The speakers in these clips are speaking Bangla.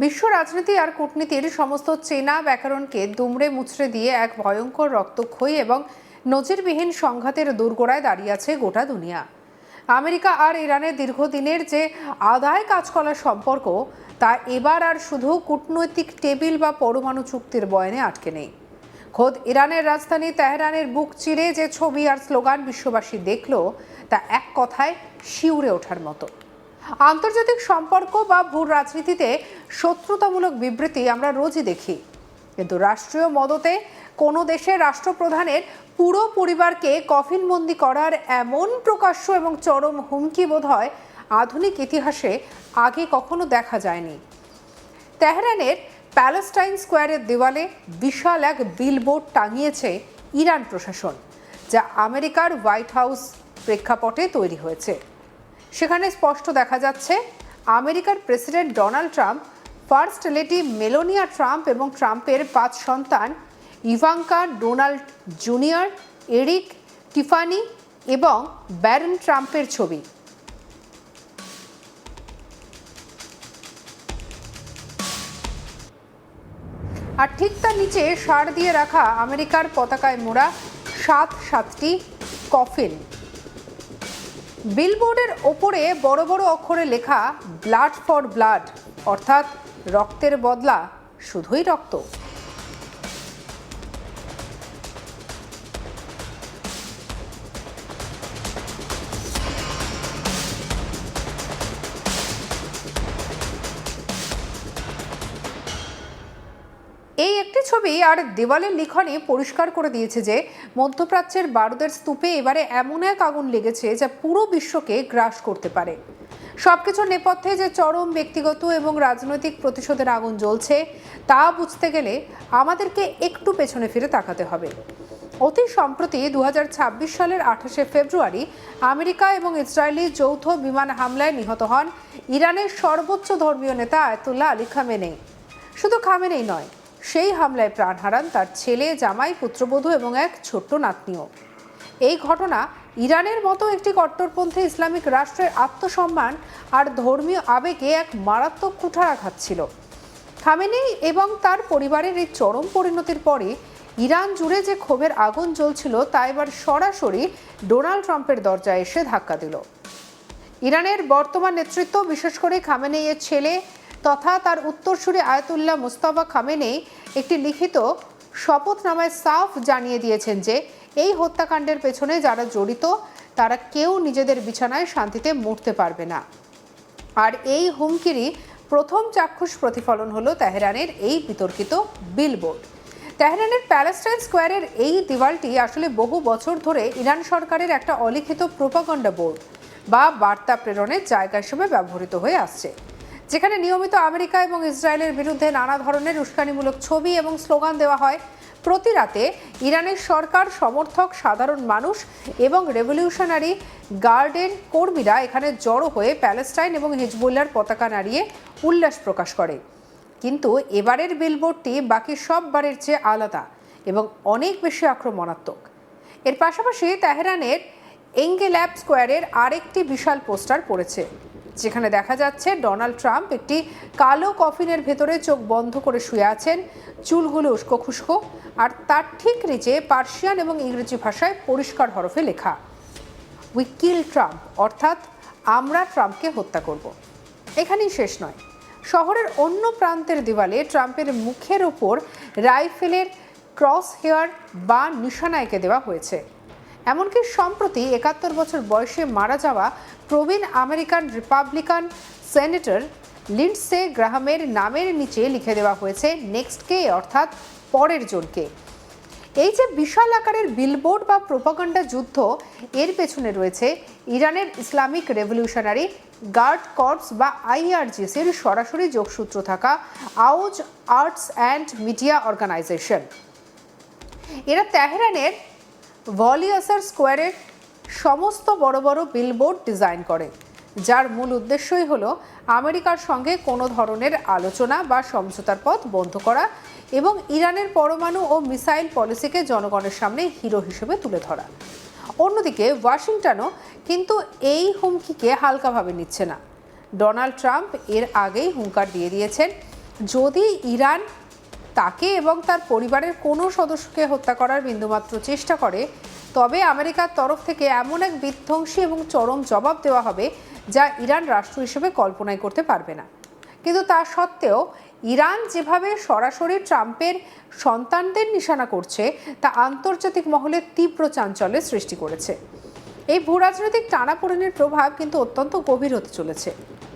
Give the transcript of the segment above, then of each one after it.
বিশ্ব রাজনীতি আর কূটনীতির সমস্ত চেনা ব্যাকরণকে দুমড়ে মুচড়ে দিয়ে এক ভয়ঙ্কর রক্তক্ষয়ী এবং নজিরবিহীন সংঘাতের দোরগোড়ায় দাঁড়িয়ে আছে গোটা দুনিয়া। আমেরিকা আর ইরানের দীর্ঘদিনের যে আদায় কাজ করার সম্পর্ক, তা এবার আর শুধু কূটনৈতিক টেবিল বা পরমাণু চুক্তির বয়ানে আটকে নেই। খোদ ইরানের রাজধানী তেহরানের বুক চিরে যে ছবি আর স্লোগান বিশ্ববাসী দেখল, তা এক কথায় শিউরে ওঠার মতো। আন্তর্জাতিক সম্পর্ক বা ভূ রাজনীতিতে শত্রুতামূলক বিবৃতি আমরা রোজই দেখি, কিন্তু রাষ্ট্রীয় মদতে কোনো দেশের রাষ্ট্রপ্রধানের পুরো পরিবারকে কফিনবন্দি করার এমন প্রকাশ্য এবং চরম হুমকি বোধহয় আধুনিক ইতিহাসে আগে কখনো দেখা যায়নি। তেহরানের প্যালেস্টাইন স্কোয়ারের দেওয়ালে বিশাল এক বিলবোর্ড টাঙিয়েছে ইরান প্রশাসন, যা আমেরিকার হোয়াইট হাউস প্রেক্ষাপটে তৈরি হয়েছে। সেখানে স্পষ্ট দেখা যাচ্ছে আমেরিকার president Donald Trump, first lady Melania Trump এবং ট্রাম্পের 5 সন্তান ইভাঙ্কা, ডোনাল্ড জুনিয়র, এরিক, টিফানি এবং ব্যারন ট্রাম্পের ছবি। আর ঠিক তার নিচে সার দিয়ে রাখা আমেরিকার পতাকায় মোড়া 7টি কফিন। বিলবোর্ডের ওপরে বড় বড় অক্ষরে লেখা ব্লাড ফর ব্লাড, অর্থাৎ রক্তের বদলা শুধুই রক্ত। এই একটি ছবি আর দেওয়ালের লিখনে পরিষ্কার করে দিয়েছে যে মধ্যপ্রাচ্যের বারুদের স্তূপে এবারে এমন এক আগুন লেগেছে যা পুরো বিশ্বকে গ্রাস করতে পারে। সবকিছুর নেপথ্যে যে চরম ব্যক্তিগত এবং রাজনৈতিক প্রতিশোধের আগুন জ্বলছে, তা বুঝতে গেলে আমাদেরকে একটু পেছনে ফিরে তাকাতে হবে। অতি সম্প্রতি 2026 সালের 28শে ফেব্রুয়ারি আমেরিকা এবং ইসরায়েলি যৌথ বিমান হামলায় নিহত হন ইরানের সর্বোচ্চ ধর্মীয় নেতা আয়াতুল্লাহ আলী খামেনেই। শুধু খামেনেই নয়, সেই হামলায় প্রাণ হারান তার ছেলে, জামাই, পুত্রবধূ এবং এক ছোট্ট নাতনিও। এই ঘটনা ইরানের মতো একটি কট্টরপন্থী ইসলামিক রাষ্ট্রের আত্মসম্মান আর ধর্মীয় আবেগে এক মারাত্মক কুঠারাঘাত ছিল। খামেনেই এবং তার পরিবারের এই চরম পরিণতির পরে ইরান জুড়ে যে ক্ষোভের আগুন জ্বলছিল, তা এবার সরাসরি ডোনাল্ড ট্রাম্পের দরজায় এসে ধাক্কা দিল। ইরানের বর্তমান নেতৃত্ব, বিশেষ করে খামেনেইয়ের ছেলে তথা তার উত্তরসূরি আয়াতুল্লাহ মুস্তাফা খামেনেই একটি লিখিত শপথনামায় সাফ জানিয়ে দিয়েছেন যে এই হত্যাকাণ্ডের পেছনে যারা জড়িত, তারা কেউ নিজেদের বিছানায় শান্তিতে মরতে পারবে না। আর এই হুমকিরই প্রথম চাক্ষুষ প্রতিফলন হলো তেহরানের এই বিতর্কিত বিলবোর্ড। তেহরানের প্যালেস্টাইন স্কোয়ারের এই দেওয়ালটি আসলে বহু বছর ধরে ইরান সরকারের একটা অলিখিত প্রোপাগান্ডা বোর্ড বা বার্তা প্রেরণের জায়গা হিসেবে ব্যবহৃত হয়ে আসছে, যেখানে নিয়মিত আমেরিকা এবং ইসরায়েলের বিরুদ্ধে নানা ধরনের উস্কানিমূলক ছবি এবং স্লোগান দেওয়া হয়। প্রতি রাতে ইরানের সরকার সমর্থক, সাধারণ মানুষ এবং রেভলিউশনারি গার্ডের কর্মীরা এখানে জড়ো হয়ে প্যালেস্টাইন এবং হিজবুল্লাহর পতাকা নাড়িয়ে উল্লাস প্রকাশ করে। কিন্তু এবারের বিলবোর্ডটি বাকি সব বারের চেয়ে আলাদা এবং অনেক বেশি আক্রমণাত্মক। এর পাশাপাশি তেহরানের এঙ্গেল্যাব স্কোয়ারের আরেকটি বিশাল পোস্টার পড়েছে, যেখানে দেখা যাচ্ছে ডোনাল্ড ট্রাম্প একটি কালো কফিনের ভেতরে চোখ বন্ধ করে শুয়ে আছেন, চুলগুলো উস্কো খুস্কো, আর তার ঠিক নিচে পার্সিয়ান এবং ইংরেজি ভাষায় পরিষ্কার হরফে লেখা উই কিল ট্রাম্প, অর্থাৎ আমরা ট্রাম্পকে হত্যা করব। এখানেই শেষ নয়, শহরের অন্য প্রান্তের দেওয়ালে ট্রাম্পের মুখের ওপর রাইফেলের ক্রস হেয়ার বা নিশানা এঁকে দেওয়া হয়েছে। এমনকি সম্প্রতি 71 বছর বয়সে মারা যাওয়া প্রবীণ আমেরিকান রিপাবলিকান সেনেটর লিন্ডসে গ্রাহামের নামের নিচে লিখে দেওয়া হয়েছে নেক্সট কে, অর্থাৎ পরের জনকে। এই যে বিশাল আকারের বিলবোর্ড বা প্রোপাগান্ডা যুদ্ধ, এর পেছনে রয়েছে ইরানের ইসলামিক রেভলিউশনারি গার্ড কর্পস বা IRGCর সরাসরি যোগসূত্র থাকা আউজ আর্টস অ্যান্ড মিডিয়া অর্গানাইজেশন। এরা তেহরানের ভলিয়াসার স্কোয়ারের সমস্ত বড় বড় বিলবোর্ড ডিজাইন করে, যার মূল উদ্দেশ্যই হলো আমেরিকার সঙ্গে কোনো ধরনের আলোচনা বা সমঝোতার পথ বন্ধ করা এবং ইরানের পরমাণু ও মিসাইল পলিসিকে জনগণের সামনে হিরো হিসেবে তুলে ধরা। অন্যদিকে ওয়াশিংটনও কিন্তু এই হুমকিকে হালকাভাবে নিচ্ছে না। ডোনাল্ড ট্রাম্প এর আগেই হুঙ্কার দিয়ে দিয়েছেন যদি ইরান তাকে এবং তার পরিবারের কোনো সদস্যকে হত্যা করার বিন্দুমাত্র চেষ্টা করে, তবে আমেরিকার তরফ থেকে এমন এক বিধ্বংসী এবং চরম জবাব দেওয়া হবে যা ইরান রাষ্ট্র হিসেবে কল্পনাই করতে পারবে না। কিন্তু তা সত্ত্বেও ইরান যেভাবে সরাসরি ট্রাম্পের সন্তানদের নিশানা করছে তা আন্তর্জাতিক মহলে তীব্র চাঞ্চল্যের সৃষ্টি করেছে। এই ভূরাজনৈতিক টানাপোড়েনের প্রভাব কিন্তু অত্যন্ত গভীর হতে চলেছে।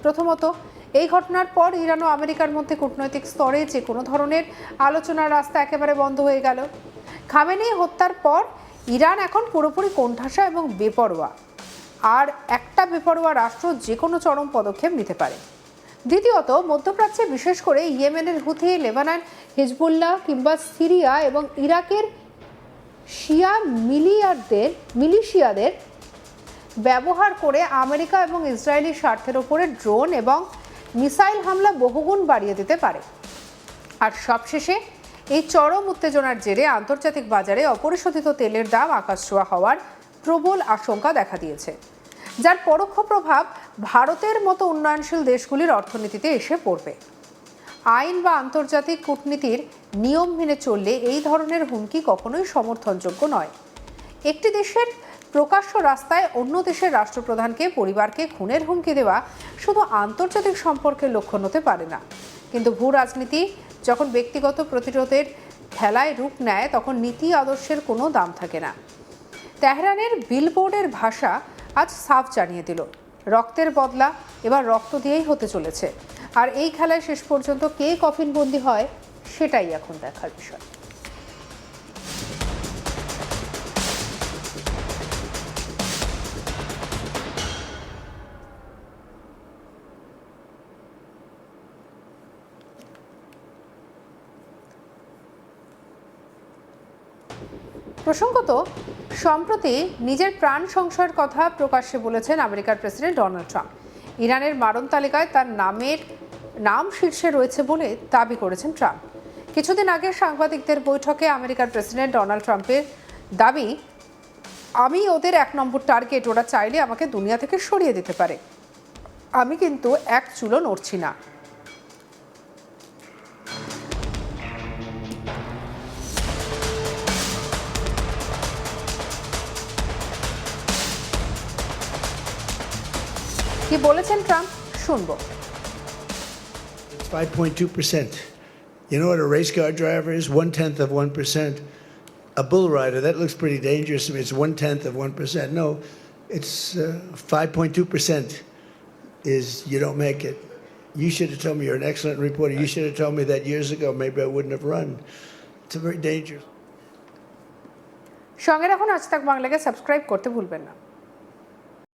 প্রথমত, এই ঘটনার পর ইরান ও আমেরিকার মধ্যে কূটনৈতিক স্তরে যে কোনো ধরনের আলোচনার রাস্তা একেবারে বন্ধ হয়ে গেল। খামেনেই হত্যার পর ইরান এখন পুরোপুরি কোণঠাসা এবং বেপরোয়া, আর একটা বেপরোয়া রাষ্ট্র যে কোনো চরম পদক্ষেপ নিতে পারে। দ্বিতীয়ত, মধ্যপ্রাচ্যে বিশেষ করে ইয়েমেনের হুথি, লেবানন, হিজবুল্লাহ কিংবা সিরিয়া এবং ইরাকের শিয়া মিলিশিয়াদের ব্যবহার করে আমেরিকা এবং ইসরায়েলি স্বার্থের ওপরে ড্রোন এবং মিসাইল হামলা বহুগুণ বাড়িয়ে দিতে পারে। আর সবশেষে এই চরম উত্তেজনার জেরে আন্তর্জাতিক বাজারে অপরিশোধিত তেলের দাম আকাশছোঁয়া হওয়ার প্রবল আশঙ্কা দেখা দিয়েছে, যার পরোক্ষ প্রভাব ভারতের মতো উন্নয়নশীল দেশগুলির অর্থনীতিতে এসে পড়বে। আইন বা আন্তর্জাতিক কূটনীতির নিয়ম মেনে চললে এই ধরনের হুমকি কখনোই সমর্থনযোগ্য নয়। একটি দেশের প্রকাশ্য রাস্তায় অন্য দেশের রাষ্ট্রপ্রধানকে, পরিবারকে খুনের হুমকি দেওয়া শুধু আন্তর্জাতিক সম্পর্কের লক্ষণ হতে পারে না, কিন্তু ভূ রাজনীতি যখন ব্যক্তিগত প্রতিরোধের খেলায় রূপ নেয় তখন নীতি আদর্শের কোনো দাম থাকে না। তেহরানের বিলবোর্ডের ভাষা আজ সাফ জানিয়ে দিল, রক্তের বদলা এবার রক্ত দিয়েই হতে চলেছে। আর এই খেলায় শেষ পর্যন্ত কে কফিনবন্দি হয় সেটাই এখন দেখার বিষয়। প্রসঙ্গত, সম্প্রতি নিজের প্রাণ সংশয়ের কথা প্রকাশ্যে বলেছেন আমেরিকার প্রেসিডেন্ট ডোনাল্ড ট্রাম্প। ইরানের মারণ তালিকায় তার নাম শীর্ষে রয়েছে বলে দাবি করেছেন ট্রাম্প। কিছুদিন আগে সাংবাদিকদের বৈঠকে আমেরিকার প্রেসিডেন্ট ডোনাল্ড ট্রাম্পের দাবি, আমি ওদের 1 নম্বর টার্গেট, ওরা চাইলে আমাকে দুনিয়া থেকে সরিয়ে দিতে পারে, আমি কিন্তু এক চুলও নড়ছি না। কি বলেছেন ট্রাম্প, শুনবো। 5.2%. You know what a race car driver is? 1/10 of 1%. A bull rider, that looks pretty dangerous to me. It's 1/10 of 1%. No, it's 5.2% is you don't make it. You should have told me, you're an excellent reporter. You should have told me that years ago. Maybe I wouldn't have run. It's a very dangerous. সঙ্গে রাখুন আজ তাক বাংলাকে সাবস্ক্রাইব করতে ভুলবেন না।